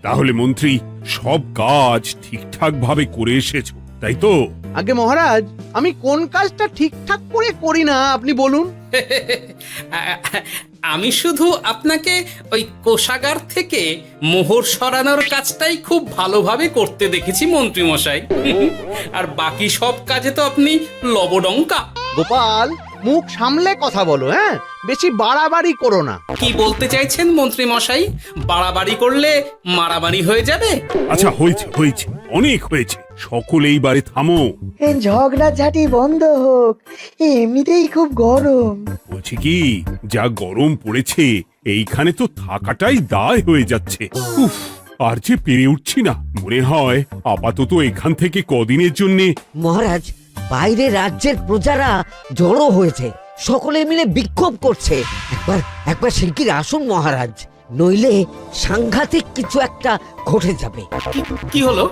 তাহলে মন্ত্রী সব কাজ ঠিকঠাক ভাবে করে এসেছো, তাই তো? আগে মহারাজ, আমি কোন কাজটা ঠিকঠাক করে করি না আপনি বলুন। আমি শুধু আপনাকে ওই কোষাগার থেকে মোহর সরানোর কাজটাই খুব ভালোভাবে করতে দেখেছি মন্ত্রী মশাই। আর বাকি সব কাজে তো আপনি লবডঙ্কা। গোপাল, মুখ সামলে কথা বলো, হ্যাঁ? বেশি বাড়াবাড়ি করো না। কি বলতে চাইছেন মন্ত্রী মশাই? বাড়াবাড়ি করলে মারামারি হয়ে যাবে? আচ্ছা, হয়েছে হয়েছে, অনেক হয়েছে, সকলে এইবারে থামো। ঝগড়াঝাটি বন্ধ হোক, এমনিতেই খুব গরম। বলছি কি, যা গরম পড়েছে এইখানে তো থাকাটাই দায় হয়ে যাচ্ছে। উফ, আর যে পেরে উঠছি না। মনে হয় আপাতত এখান থেকে কদিনের জন্য। মহারাজ, বাইরে রাজ্যের প্রজারা জড়ো হয়েছে, সকলে মিলে বিক্ষোভ করছে। একবার একবার শিগগির আসুন মহারাজ, নইলে সাংঘাতিক কিছু একটা ঘটে যাবে। কি হলো?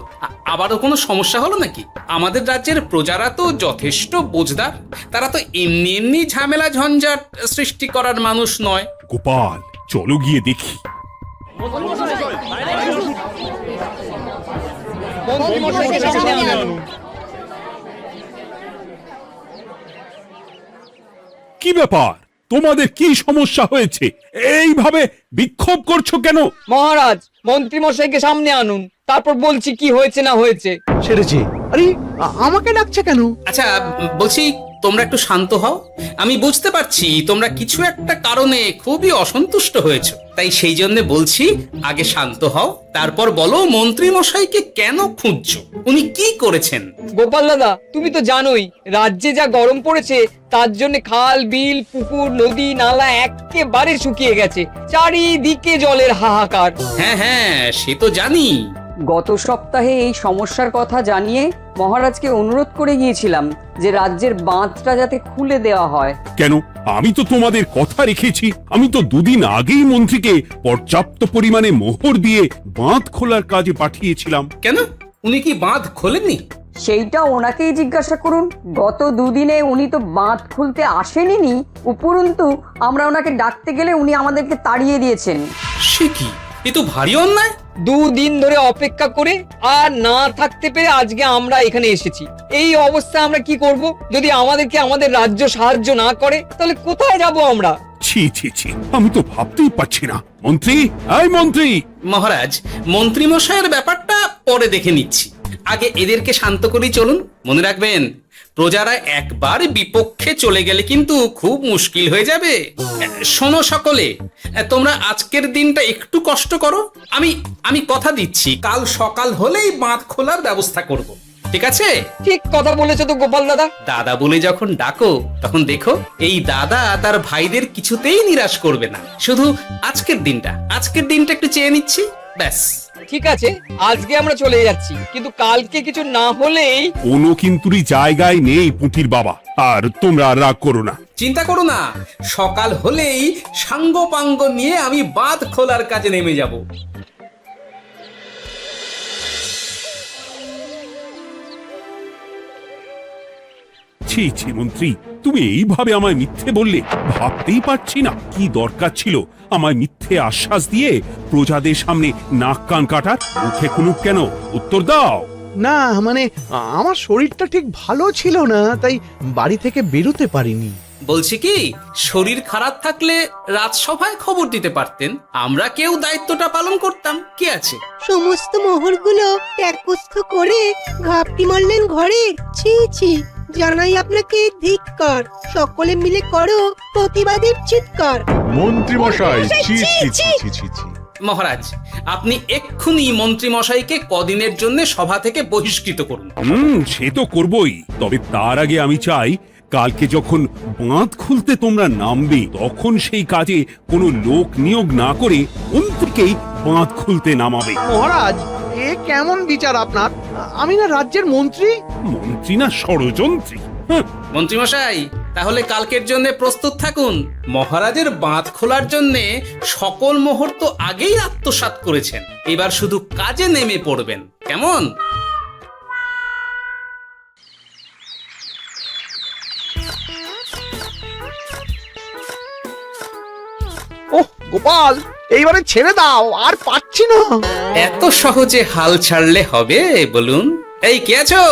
আবারও কোনো সমস্যা হলো নাকি? আমাদের রাজ্যের প্রজারা তো যথেষ্ট বোঝদার, তারা তো এমনি এমনি ঝামেলা ঝঞ্ঝাট সৃষ্টি করার মানুষ নয়। গোপাল, চলো গিয়ে দেখি। কি ব্যাপার, তোমাদের কি সমস্যা হয়েছে? এইভাবে বিক্ষোভ করছো কেন? মহারাজ, মন্ত্রী মশাইকে সামনে আনুন, তারপর বলছি কি হয়েছে না হয়েছে। সেরেছে। আরে, আমাকে ডাকছে কেন? আচ্ছা, বলছি তোমরা একটু শান্ত হও। আমি বুঝতে পারছি তোমরা কিছু একটা কারণে খুবই অসন্তুষ্ট হয়েছো, তাই সেই জন্য বলছি আগে শান্ত হও, তারপর বলো মন্ত্রী মশাইকে কেন খুঁজছো, উনি কি করেছেন? গোপাল দাদা, তুমি তো জানোই রাজ্যে যা গরম পড়েছে, তার জন্য খাল বিল পুকুর নদী নালা একেবারে শুকিয়ে গেছে, চারিদিকে জলের হাহাকার। হ্যাঁ হ্যাঁ, সে তো জানি। গত সপ্তাহে এই সমস্যার কথা জানিয়ে মহারাজকে অনুরোধ করে গিয়েছিলাম যে রাজ্যের বাঁধটা যাতে খুলে দেওয়া হয়। কেন? আমি তো তোমাদের কথা রেখেছি। আমি তো দুদিন আগেই মন্ত্রীকে পর্যাপ্ত পরিমাণে মোহর দিয়ে বাঁধ খোলার কাজে পাঠিয়েছিলাম। কেন, উনি কি বাঁধ খোলেননি? সেইটা ওনাকেই জিজ্ঞাসা করুন। গত দুদিনে উনি তো বাঁধ খুলতে আসেনি, উপরন্তু আমরা ওনাকে ডাকতে গেলে উনি আমাদেরকে তাড়িয়ে দিয়েছেন। সে কি, এ তো ভারী অন্যায়। দুদিন ধরে অপেক্ষা করে আর না থাকতে পেরে আজকে আমরা এখানে এসেছি। এই অবস্থা আমরা কি করব? যদি আমাদেরকে আমাদের রাজ্য সাহায্য না করে তাহলে কোথায় যাব আমরা? ছি ছি ছি, আমি তো ভাবতেই পারছি না। মন্ত্রী, এই মন্ত্রী! মহারাজ, মন্ত্রী মশাইয়ের ব্যাপারটা পরে দেখে নিচ্ছি, আগে এদেরকে শান্ত করেই চলুন। মনে রাখবেন, প্রজারা একবার বিপক্ষে চলে গেলে কিন্তু খুব মুশকিল হয়ে যাবে। শোনো সকলে, তোমরা আজকের দিনটা একটু কষ্ট করো। আমি কথা দিচ্ছি, কাল সকাল হলেই বাঁধ খোলার ব্যবস্থা করব, ঠিক আছে? ঠিক কথা বলেছো তো গোপাল দাদা। দাদা বলে যখন ডাকো, তখন দেখো এই দাদা তার ভাইদের কিছুতেই নিরাশ করবে না। শুধু আজকের দিনটা একটু চেয়ে নিচ্ছি, ব্যাস। ঠিক আছে, আজকে আমরা চলে যাচ্ছি, কিন্তু কালকে কিছু না হলেই। কোনো কিন্তুরই জায়গায় নেই পুঁটির বাবা। আর তোমরা আর রাগ করো না। চিন্তা করো না, সকাল হলেই সাঙ্গ পাঙ্গ নিয়ে আমি বাঁধ খোলার কাজে নেমে যাব। ছি ছি মন্ত্রী, তুমি এইভাবে আমায় মিথ্যে বললে। ভাবতেই পারছি না কি দরকার ছিল আমায় মিথ্যে আশ্বাস দিয়ে প্রজাদের সামনে নাক কান কাটার। মুখে কুলুপ কেন? উত্তর দাও। না, মানে আমার শরীরটা ঠিক ভালো ছিল না, তাই বাড়ি থেকে বেরোতে পারিনি। বলছি কি, শরীর খারাপ থাকলে রাজসভায় খবর দিতে পারতেন, আমরা কেউ দায়িত্বটা পালন করতাম, কি আছে? সমস্ত মোহরগুলো ত্যাগস্থ করে ঘাপটি মারলেন ঘরে। ছি ছি, জানাই আপনাকে ধিক্কার। সকলে মিলে করো প্রতিবাদের চিৎকার। মন্ত্রী মশাই, ছি ছি ছি ছি ছি ছি। মহারাজ, আপনি এক্ষুনি মন্ত্রী মশাইকে কদিনের জন্য সভা থেকে বহিষ্কৃত করুন। সে তো করবই, তবে তার আগে আমি চাই কালকে যখন বাঁধ খুলতে তোমরা নামবে, তখন সেই কাজে কোনো লোক নিয়োগ না করে মন্ত্রীকেই বাঁধ খুলতে নামাবে। মহারাজ, এ কেমন বিচার আপনার? আমি না রাজ্যের মন্ত্রী। মন্ত্রী না ষড়যন্ত্রী। মন্ত্রী মশাই, তাহলে কালকের জন্য প্রস্তুত থাকুন। মহারাজের বাঁধ খোলার জন্য সকল মোহর তো আগেই আত্মসাৎ করেছেন, এবার শুধু কাজে নেমে পড়বেন, কেমন? ওহ গোপাল, এইবারে ছেড়ে দাও, আর পাচ্ছি না। এত সহজে হাল ছাড়লে হবে বলুন? এই কে আছো?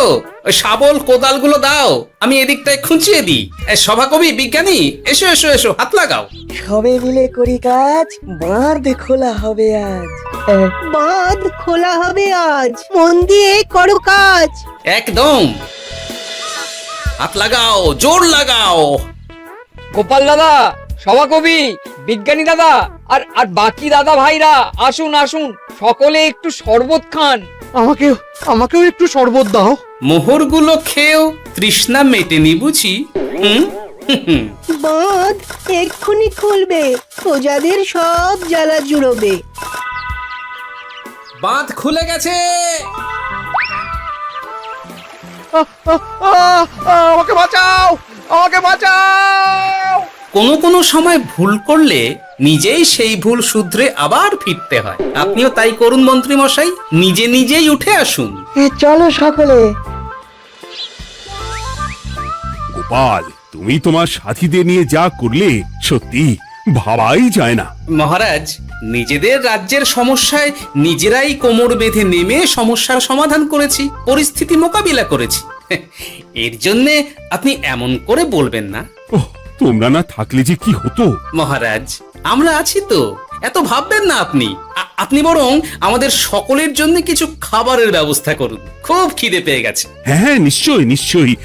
ওই শাবল কোদালগুলো দাও, আমি এদিকটায় খুঁচিয়ে দিই। সভাকবি, বিজ্ঞানী, এসো এসো এসো, হাত লাগাও। সবে মিলে করি কাজ, বাঁধ খোলা হবে আজ। বাঁধ খোলা হবে আজ, মন দিয়ে করো কাজ। একদম, হাত লাগাও, জোর লাগাও। গোপাল দাদা, সভাকবি, বিজ্ঞানী দাদা আর আর বাকি দাদা ভাইরা আসুন আসুন, সকলে একটু শরবত খান। আমাকেও একটু শরবত দাও। মোহরগুলো খেয়েও তৃষ্ণা মেটেনি বুঝি? হুম হুম। বাঁধ এক্ষুনি খুলবে, প্রজাদের সব জ্বালা জুড়বে। বাঁধ খুলে গেছে। আমাকে বাঁচাও, আমাকে বাঁচাও। কোনো সময় ভুল করলে নিজেই সেই ভুল শুধরে আবার ফিরতে হয়। আপনিও তাই করুন মন্ত্রী মশাই, নিজে নিজেই উঠে আসুন। চলো সকলে। গোপাল, তুমি তোমার সাথীদের নিয়ে যা করলে সত্যি ভাবাই যায় না। মহারাজ, নিজেদের রাজ্যের সমস্যায় নিজেরাই কোমর বেঁধে নেমে সমস্যার সমাধান করেছি, পরিস্থিতি মোকাবিলা করেছি। এর জন্যে আপনি এমন করে বলবেন না। ওহ, তোমরা না থাকলে যে কি হতো। মহারাজ, আমরা আছি তো, এত ভাববেন না আপনি। আপনি বরং আমাদের সকলের জন্য কিছু খাবারের ব্যবস্থা করুন, খুব খিদে পেয়ে গেছে। হ্যাঁ, নিশ্চয়ই নিশ্চয়ই।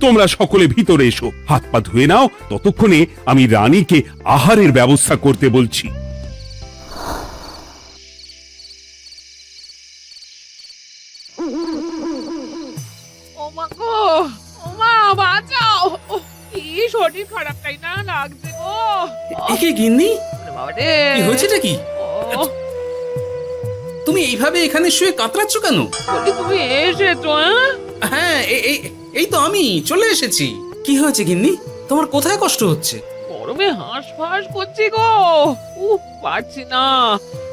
তোমরা সকলে ভিতরে এসো, হাত পা ধুয়ে নাও, ততক্ষণে আমি রানীকে আহারের ব্যবস্থা করতে বলছি। ওমা গো, ওমা বাঁচাও, কি শরীর খারাপটাই না লাগছে গো। একে গিন্নি, বাবারে, কি হয়েছেটা কি? ও, তুমি এইভাবে এখানে শুয়ে কাতরাচ্ছ কেন? বলি তুমি এসেছো? হ্যাঁ, এই তো আমি চলে এসেছি। কি হয়েছে গিন্নি? তোমার কোথায় কষ্ট হচ্ছে? গরমে হাঁসফাঁস করছি গো, পারছি না।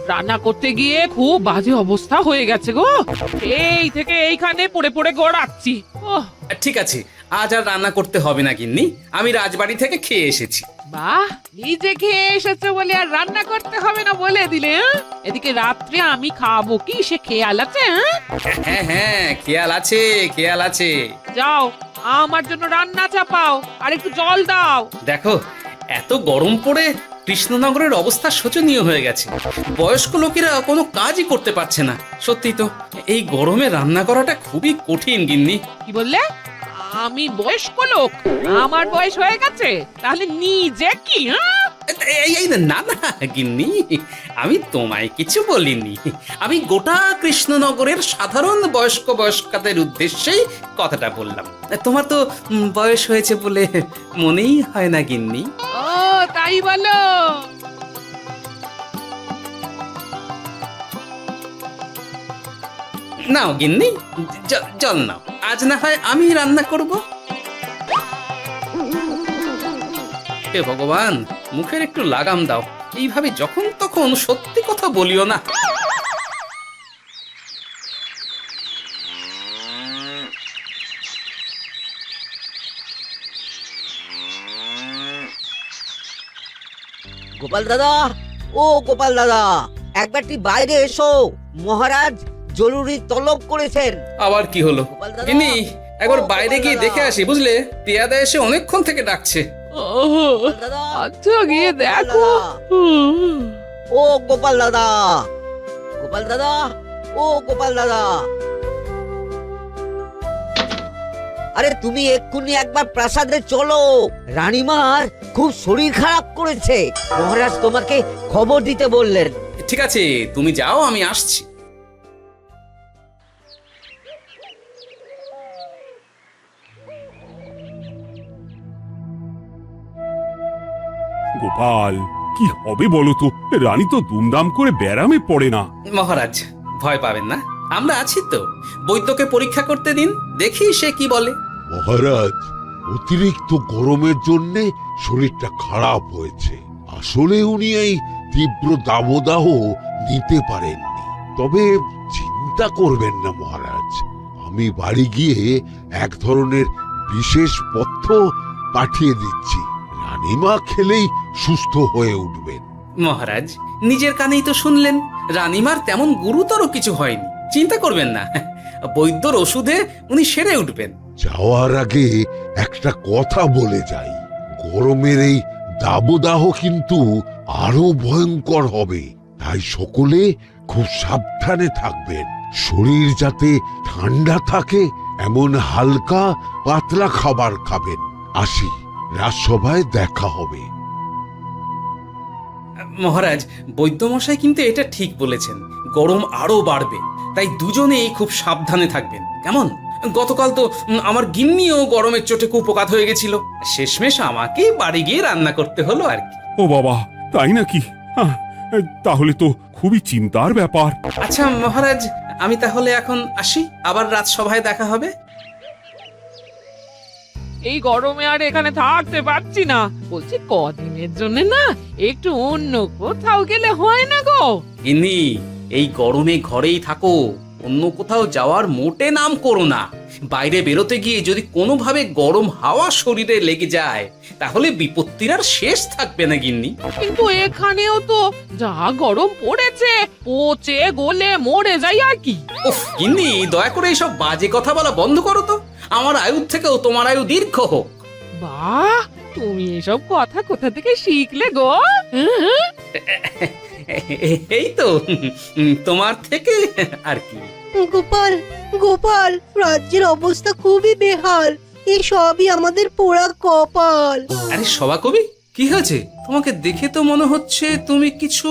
রান্না করতে গিয়ে খুব বাজে অবস্থা হয়ে গেছে গো, এই থেকে এইখানে পড়ে পড়ে গড়াচ্ছি। ঠিক আছে, আজ আর রান্না করতে হবে না গিন্নি, আমি রাজবাড়ি থেকে খেয়ে এসেছি। বাহ, নিজে খেয়ে এসেছো বলে আর রান্না করতে হবে না বলে দিলে? এদিকে রাত্রে আমি খাবো কি, সে খেয়াল আছে? হ্যাঁ হ্যাঁ, খেয়াল আছে, খেয়াল আছে। যাও, আমার জন্য রান্না চাপাও আর একটু জল দাও। দেখো, এত গরম পড়ে কৃষ্ণনগরের অবস্থা শোচনীয় হয়ে গেছে। বয়স্ক লোকেরা কোনো কাজই করতে পারছে না। সত্যি তো, এই গরমে রান্না করাটা খুবই কঠিন গিন্নি। কি বললে? আমি বয়স্ক লোক? আমার বয়স হয়ে গেছে, তাহলে নিজে কি? এই না না গিন্নি, আমি তোমায় কিছু বলিনি। আমি গোটা কৃষ্ণনগরের সাধারণ বয়স্কাদের উদ্দেশ্যেই কথাটা বললাম। তোমার তো বয়স হয়েছে বলে মনেই হয় না গিন্নি। ও তাই বলো? নাও গিন্নি, জল নাও। আজ না হয় আমি রান্না করব। হে ভগবান, মুখের একটু লাগাম দাও। এইভাবে যখন তখন সত্যি কথা বলিও না। গোপাল দাদা, ও গোপাল দাদা, একবারটি বাইরে এসো, মহারাজ জরুরি তলব করেছেন। আবার কি হলো গোপাল দাদা, গিন্নি? একবার ও বাইরে গোপাল গিয়ে দাদা। দেখে আসি, বুঝলে? পেয়াদা এসে অনেকক্ষণ থেকে ডাকছে। গোপাল দাদা, আচ্ছা গিয়ে গোপাল দেখো। দাদা। ও গোপাল দাদা, গোপাল দাদা, ও গোপাল দাদা, আরে তুমি এক্ষুনি একবার প্রাসাদে চলো, রানীমার খুব শরীর খারাপ করেছে, মহারাজ তোমাকে খবর দিতে বললেন। ঠিক আছে, তুমি যাও, আমি আসছি। গোপাল, কি হবে বলো তো? রানী তো দুমদাম করে ব্যারামে পড়ে না। মহারাজ, ভয় পাবেন না, আমরা আছি তো। বৈদ্যকে পরীক্ষা করতে দিন, দেখি সে কি বলে। মহারাজ, অতিরিক্ত গরমের জন্য শরীরটা খারাপ হয়েছে। আসলে উনি এই তীব্র দাবদাহ নিতে পারেননি। তবে চিন্তা করবেন না মহারাজ, আমি বাড়ি গিয়ে এক ধরনের বিশেষ পথ্য পাঠিয়ে দিচ্ছি। রানীমা খেলেই সুস্থ হয়ে উঠবেন। মহারাজ নিজের কানেই তো শুনলেন, রানীমার তেমন গুরুতর কিছু হয়নি, চিন্তা করবেন না। বৈদ্যর ওষুধে উনি সেরে উঠবেন। যাওয়ার আগে একটা কথা বলে যাই, গরমের এই দাবদাহ কিন্তু আরো ভয়ঙ্কর হবে, তাই সকলে খুব সাবধানে থাকবেন। শরীর যাতে ঠান্ডা থাকে এমন হালকা পাতলা খাবার খাবেন। আসি, রাজসভায় দেখা হবে। মহারাজ, বৈদ্যমশাই কিন্তু এটা ঠিক বলেছেন, গরম আরো বাড়বে, তাই দুজনেই খুব সাবধানে থাকবেন, কেমন? গতকাল তো আমার গিন্নিও গরমের চোটে কুপকাত হয়ে গেছিল, শেষমেশ আমাকে বাড়ি গিয়ে রান্না করতে হলো আর কি। ও বাবা, তাই নাকি? তাহলে তো খুবই চিন্তার ব্যাপার। আচ্ছা মহারাজ, আমি তাহলে এখন আসি, আবার রাজসভায় দেখা হবে। এই গরমে আর এখানে থাকতে পারছি না, বলছি কদিনের জন্য না একটু অন্য কোথাও গেলে হয় না গো? গিন্নি, এই গরমে ঘরেই থাকো, অন্য কোথাও যাওয়ার মোটে নাম করো না। বাইরে বেরোতে গিয়ে যদি কোনোভাবে গরম হাওয়া শরীরে লেগে যায় তাহলে বিপত্তির আর শেষ থাকবে না গিন্নি। কিন্তু এখানেও তো যা গরম পড়েছে, পচে গলে মরে যাই আর কি। উফ গিন্নি, দয়া করে এইসব বাজে কথা বলা বন্ধ করো তো, আমার আয়ুর থেকেও তোমার আয়ু দীর্ঘ হোক। বাহ, তুমি এসব কথা কোথা থেকে শিখলে গো? হুম? এই তো তোমার থেকে আর কি। গোপাল, গোপাল, রাজ্যের অবস্থা খুবই বেহাল। এই সবই আমাদের পোড়া কপাল। আরে সভাকবি, কি হয়েছে? তোমাকে দেখে তো মনে হচ্ছে তুমি কিছু।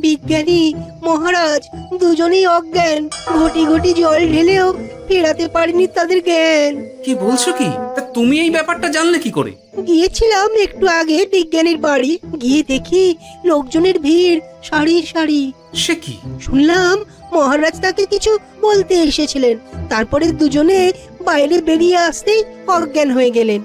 বিজ্ঞানী মহারাজ দুজনেই অজ্ঞান, ঘটি ঘটি জল ঢেলেও ফেরাতে পারেনি তাদের জ্ঞান। কি বলছো কি? তা তুমি এই ব্যাপারটা জানলে কি করে? গিয়েছিলাম একটু আগে বিজ্ঞানীর বাড়ি, গিয়ে দেখি লোকজনের ভিড় সারি সারি। সে কি? শুনলাম মহারাজ তাকে কিছু বলতে এসেছিলেন, তারপরে দুজনে বাইরে বেরিয়ে আসতেই অজ্ঞান হয়ে গেলেন।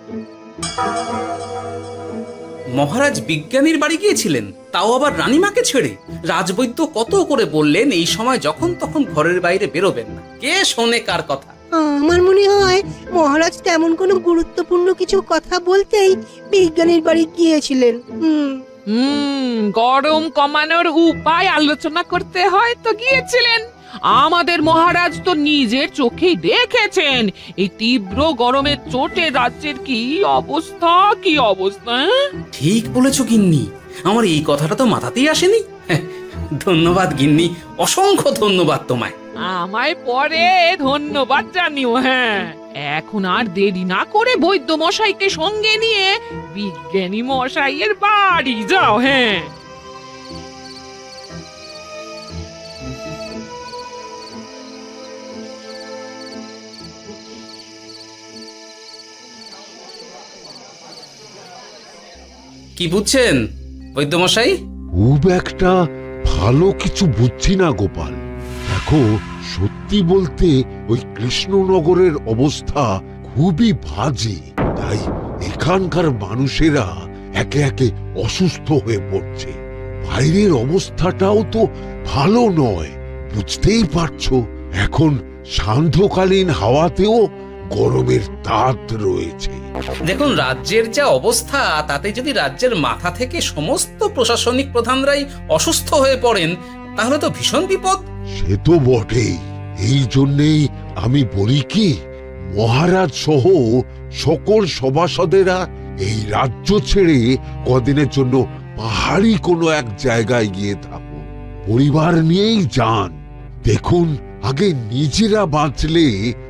মহারাজ বিজ্ঞানীর বাড়ি গিয়েছিলেন, তাও আবার রানীমাকে ছেড়ে? রাজবৈদ্য কত করে বললেন এই সময় যখন তখন ঘরের বাইরে বেরোবেন না, কে শোনে কার কথা? আমার মনে হয় মহারাজ তেমন কোনো গুরুত্বপূর্ণ কিছু কথা বলতেই বিজ্ঞানীর বাড়ি গিয়েছিলেন। গরম কমানোর উপায় আলোচনা করতে হয় তো গিয়েছিলেন। আমাদের মহারাজ তো নিজের চোখেই দেখেছেন এই তীব্র গরমের চোটে রাজ্যের কি অবস্থা, কি অবস্থা। ঠিক বলেছো গিন্নি, আমার এই কথাটা তো মাথাতেই আসেনি। ধন্যবাদ গিন্নি, অসংখ্য ধন্যবাদ তোমায়। আমায় পরে ধন্যবাদ জানিও। হ্যাঁ, এখন আর দেরি না করে বৈদ্য মশাইকে সঙ্গে নিয়ে বিজ্ঞানী মশাইয়ের বাড়ি যাও। হ্যাঁ, কি বুঝছেন বৈদ্যমশাই? খুব একটা ভালো কিছু বুঝছি না গোপাল। দেখো, সত্যি বলতে ওই কৃষ্ণনগরের অবস্থা খুবই বাজে, তাই এখানকার মানুষেরা একে একে অসুস্থ হয়ে পড়ছে। বাইরের অবস্থাটাও তো ভালো নয়, বুঝতেই পারছো। এখন সান্ধ্যকালীন হাওয়াতেও গরমের তাত রয়েছে। দেখুন, রাজ্যের যা অবস্থা তাতে যদি রাজ্যের মাথা থেকে সমস্ত প্রশাসনিক প্রধানরাই অসুস্থ হয়ে পড়েন তাহলে তো ভীষণ বিপদ। সে তো বটেই, এই জন্যেই আমি বলি কি, মহারাজ সহ সকল সভাসদেরা এই রাজ্য ছেড়ে কদিনের জন্য পাহাড়ি কোনো এক জায়গায় গিয়ে থাকুন, পরিবার নিয়েই যান। দেখুন, আগে নিজেরা বাঁচলে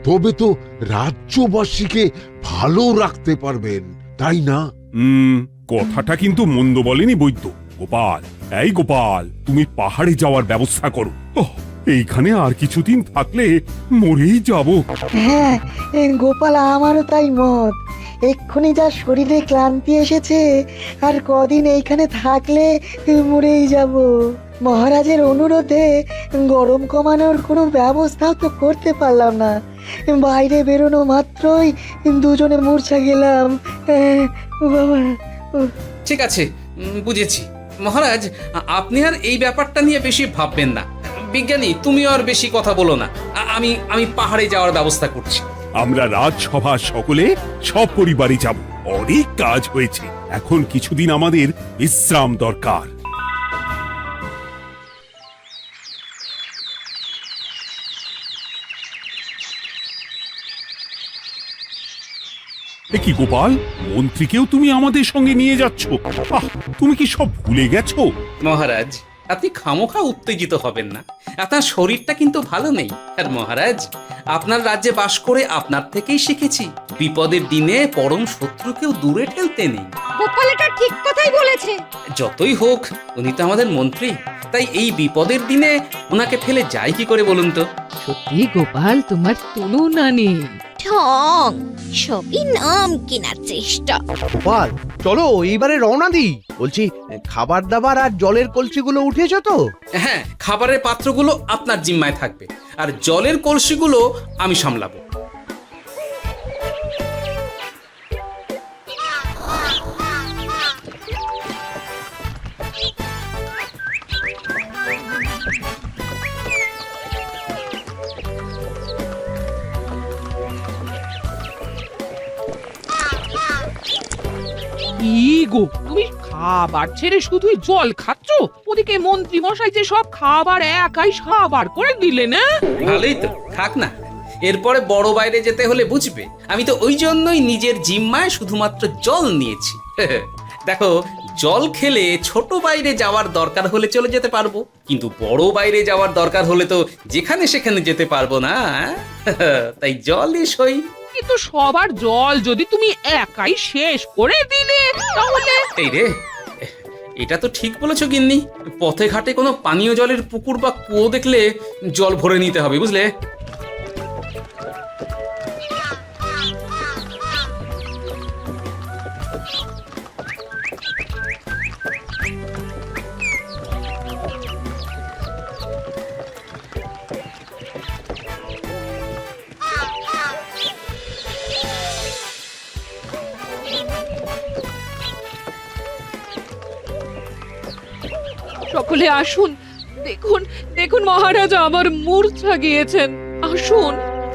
তবে তো রাজ্যবাসীকে ভালো রাখতে পারবেন, তাই না? কথাটা কিন্তু মন্দ বলেনি বৈদ্য। গোপাল, এই গোপাল, তুমি পাহাড়ে যাওয়ার ব্যবস্থা করো। এইখানে আর কিছুদিন থাকলে মরেই যাব। হ্যাঁ গোপাল, আমারও তাই মত। এক্ষুনি যা শরীরে ক্লান্তি এসেছে, আর কদিন এইখানে থাকলে মরেই যাব। মহারাজের অনুরোধে গরম কমানোর কোনো ব্যবস্থাও তো করতে পারলাম না, বাইরে বেরোনো মাত্রই দুজনে মূর্ছা গেলাম। বাবা, ঠিক আছে, বুঝেছি। মহারাজ, আপনি আর এই ব্যাপারটা নিয়ে বেশি ভাববেন না। বিজ্ঞানী, তুমিও আর বেশি কথা বলো না। আমি পাহাড়ে যাওয়ার ব্যবস্থা করছি। আমরা রাজসভা সকলে সব পরিবারই যাব। অনেক কাজ হয়েছে, এখন কিছুদিন আমাদের বিশ্রাম দরকার। এ কি গোপাল, মন্ত্রীকেও তুমি আমাদের সঙ্গে নিয়ে যাচ্ছ? আহ, তুমি কি সব ভুলে গেছো? মহারাজ, আপনি খামোখা উত্তেজিত হবেন না। আপনার শরীরটা কিন্তু ভালো নেই। আর মহারাজ, আপনার রাজ্যে বাস করে আপনার থেকেই শিখেছি বিপদের দিনে পরম শত্রুকেও দূরে ঠেলতে নেই। গোপাল এটা ঠিক কথাই বলেছে। যতই হোক, উনি তো আমাদের মন্ত্রী, তাই এই বিপদের দিনে ওনাকে ফেলে যায় কি করে বলুন তো? সত্যি গোপাল, তোমার তুলনা নেই। ঠং, সবই নাম কেনার চেষ্টা। গোপাল, চলো এইবারে রওনা দিই। বলছি, খাবার দাবার আর জলের কলসিগুলো উঠেছো তো? হ্যাঁ, খাবারের পাত্রগুলো আপনার জিম্মায় থাকবে, আর জলের কলসিগুলো আমি সামলাবো। কি গো, তুমি খাবার ছেড়ে শুধুই জল খাচ্ছ? ওদিকে মন্ত্রী মশাই যে সব খাবার একাই সাবার করে দিলেন। না ভালোই তো, থাক না। এরপরে বড় বাইরে যেতে হলে বুঝবে, আমি তো ওই জন্যই নিজের জিম্মায় শুধুমাত্র জল নিয়েছি। দেখো, জল খেলে ছোট বাইরে যাওয়ার দরকার হলে চলে যেতে পারবো, কিন্তু বড় বাইরে যাওয়ার দরকার হলে তো যেখানে সেখানে যেতে পারবো না। তাই জলই সই। কিন্তু সবার জল যদি তুমি একাই শেষ করে দিলে তাহলে? এই রে, এটা তো ঠিক বলেছো গিন্নি। পথে ঘাটে কোনো পানীয় জলের পুকুর বা কুয়ো দেখলে জল ভরে নিতে হবে, বুঝলে? সকলে আসুন, দেখুন দেখুন মহারাজ আমার মূর্ছা গিয়েছেন। আসুন।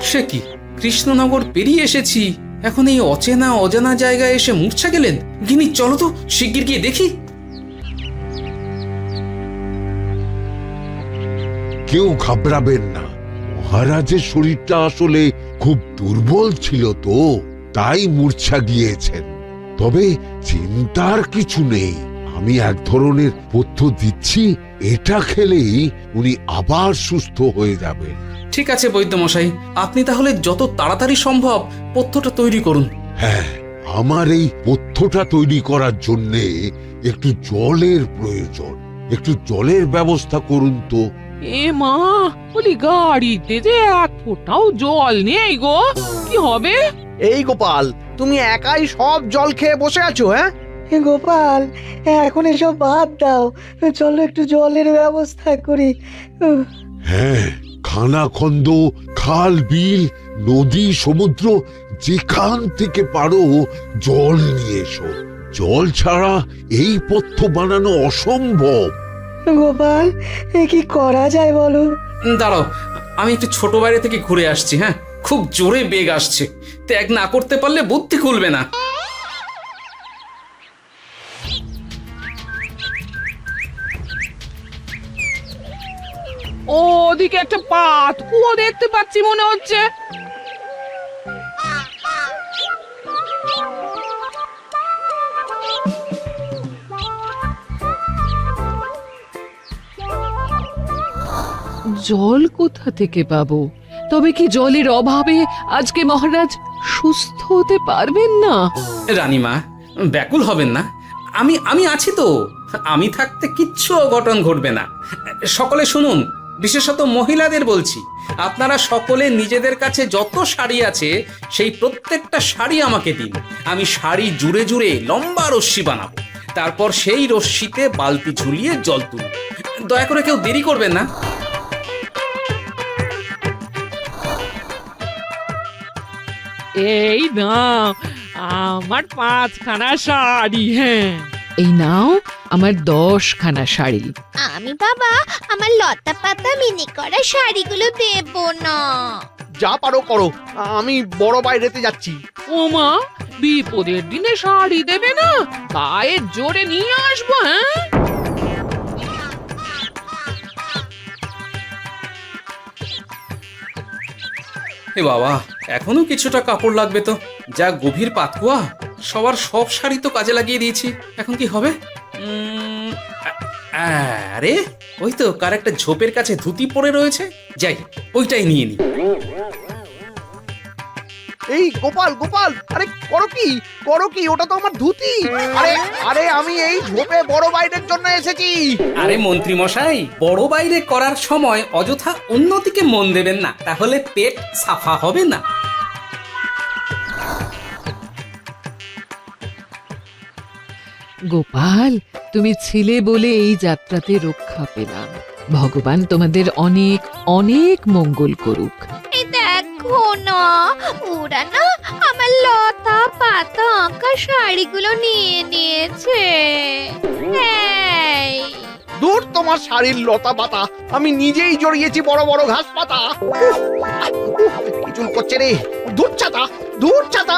সে কি, কৃষ্ণনগর পেরিয়ে এসেছি, এখন এই অচেনা অজানা জায়গায় এসে মূর্ছা গেলেন? গিনি, চলো তো শিগগির গিয়ে দেখি। কেউ ঘাবড়াবেন না, মহারাজের শরীরটা আসলে খুব দুর্বল ছিল তো, তাই মূর্ছা গিয়েছেন। তবে চিন্তার কিছু নেই, আমি এক ধরনের পথ্য দিচ্ছি, এটা খেলেই উনি আবার সুস্থ হয়ে যাবেন। ঠিক আছে বৈদ্যমশাই, আপনি তাহলে যত তাড়াতাড়ি সম্ভব পথ্যটা তৈরি করুন। হ্যাঁ, আমার এই পথ্যটা তৈরি করার জন্যে একটু জলের প্রয়োজন। একটু জলের ব্যবস্থা করুন তো। এ মা, বলি গাড়িতে যে এক ফোঁটাও জল নেই গো, কি হবে? এই গোপাল, তুমি একাই সব জল খেয়ে বসে আছো? হ্যাঁ গোপাল, এখন এসব বাদ দাও, চলো একটু জলের ব্যবস্থা করি। হ্যাঁ, খানাখন্দ, খাল, বিল, নদী, সমুদ্র, যেখান থেকে পারো জল নিয়ে এসো। জল ছাড়া এই পথ্য বানানো অসম্ভব। গোপাল, এ কি করা যায় বলো? দাঁড়াও, আমি একটু ছোট বাইরে থেকে ঘুরে আসছি। হ্যাঁ, খুব জোরে বেগ আসছে, ত্যাগ না করতে পারলে বুদ্ধি খুলবে না। ওদিকে একটা পাত কুয়ো দেখতে পাচ্ছি মনে হচ্ছে। জল কোথা থেকে পাবো? তবে কি জলের অভাবে আজকে মহারাজ সুস্থ হতে পারবেন না? রানীমা, ব্যাকুল হবেন না, আমি আছি তো। আমি থাকতে কিচ্ছু অঘটন ঘটবে না। সকলে শুনুন, বিশেষত মহিলাদের বলছি, আপনারা সকলে নিজেদের কাছে যত শাড়ি আছে সেই প্রত্যেকটা শাড়ি আমাকে দিন। আমি শাড়ি জুড়ে জুড়ে লম্বা রশ্মি বানাবো, তারপর সেই রশ্মিতে বালতি ঝুলিয়ে জল তুলব। দয়া করে কেউ দেরি করবেন না। এই নাও আমার 5খানা শাড়ি। হ্যাঁ, এই নাও আমার 10খানা শাড়ি। আমি বাবা আমার লতা পাতা মিনি করা শাড়িগুলো দেব না। যা পারো করো, আমি বড় বাইরেতে যাচ্ছি। ওমা, বিপদের দিনে শাড়ি দেবে না? গায়ের জোরে নিয়ে আসবো। হ্যাঁ, এ বাবা, এখনো কিছুটা কাপড় লাগবে তো। যা গভীর পাতকুয়া, সবার সব শাড়ি তো কাজে লাগিয়ে দিয়েছি, এখন কি হবে? আরে ওই তো কার একটা ঝোপের কাছে ধুতি পড়ে রয়েছে, যাই ওইটাই নিয়ে নি। এই গোপাল গোপাল, আরে করো কি, ওটা তো আমার ধুতি। আরে আরে আমি এই ঝোপে বড় বাইরের জন্য এসেছি। আরে মন্ত্রী মশাই, বড় বাইরে করার সময় অযথা অন্যদিকে মন দেবেন না, তাহলে পেট সাফা হবে না। গোপাল, তুমি ছিলে বলে এই যাত্রাতে রক্ষা পেলাম। ভগবান তোমাদের অনেক অনেক মঙ্গল করুক। এই দেখো না, ওরা না আমার লতা পাতা আঁকা শাড়িগুলো নিয়ে নিয়েছে। এই দূর তোমার শাড়ির লতা পাতা, আমি নিজেই জড়িয়েছি বড় বড় ঘাস পাতা। চুল করছে রে, দূর ছাতা।